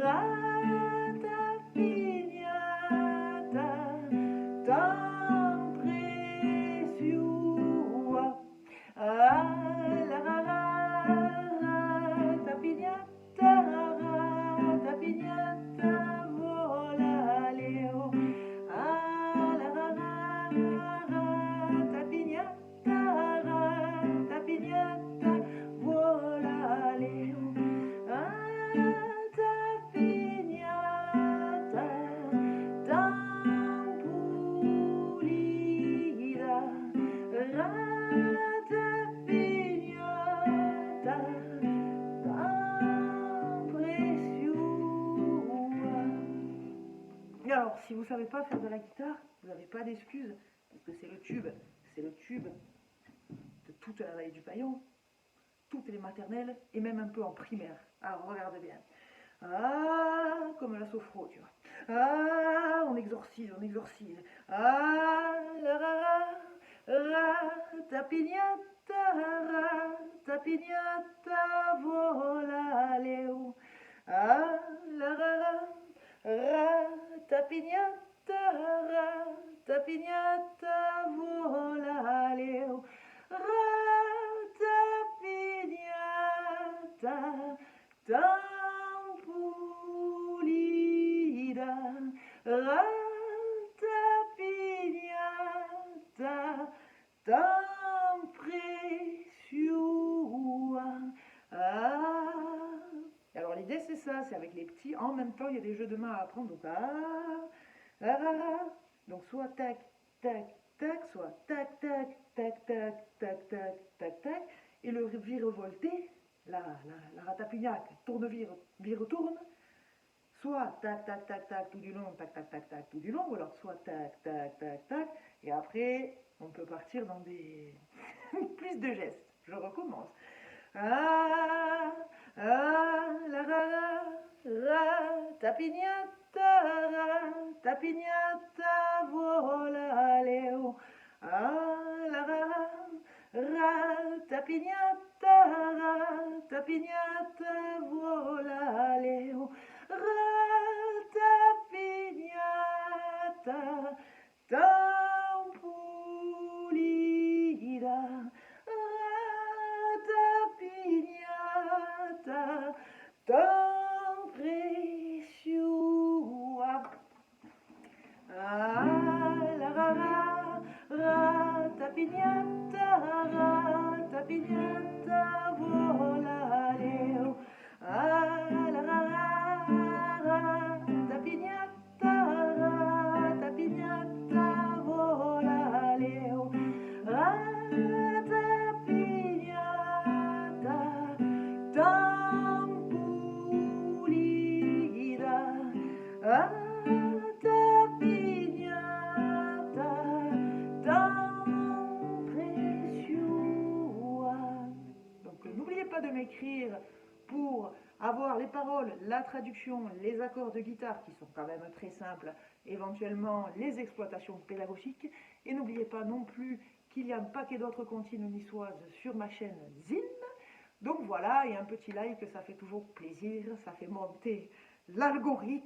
ratapignata, tan precious. Ah, la ratapignata, ratapignata, vola Léo. Ah, la ratapignata, ratapignata, vola Léo. Ratapignata, tan pulida, ratapignata, tan précieux. Et alors, si vous ne savez pas faire de la guitare, vous n'avez pas d'excuses, parce que c'est le tube de toute la vallée du Paillon, toutes les maternelles, et même un peu en primaire. Alors, regarde bien. Ah, comme la sophro, tu vois. Ah, on exorcise, on exorcise. Ah, la ratapignata, ratapignata, vola Léo. Ah, la ratapignata, ratapignata, vola Léo. Ratapignata, tan pulida, ratapignata, tan précieux. Ah. Alors l'idée c'est ça, c'est avec les petits, en même temps il y a des jeux de mains à apprendre, donc donc soit tac, tac, tac, soit tac, tac, tac, tac, tac, tac, tac, tac, et le virevolté, la ratapignata, tourne-vire, vire-tourne, soit tac, tac, tac, tac, tout du long, tac, tac, tac, tac, tout du long, ou alors soit tac, tac, tac, tac, et après, on peut partir dans des plus de gestes. Je recommence. Ah, ah, la ratapignata, ratapignata, vola Léo. Ah, la ratapignata, ratapignata, vola Léo. Ratapignata, tan pulida, ratapignata, tan précieux. Ah, la ratapignata, ratapignata, vola Léo. Ah, la ratapignata, ratapignata, vola Léo. Ratapignata, tan pulida, ratapignata, tan précieux. Donc n'oubliez pas de m'écrire pour avoir les paroles, la traduction, les accords de guitare qui sont quand même très simples, éventuellement les exploitations pédagogiques. Et n'oubliez pas non plus qu'il y a un paquet d'autres comptines niçoises sur ma chaîne Zine. Donc voilà, et un petit like, ça fait toujours plaisir, ça fait monter l'algorithme.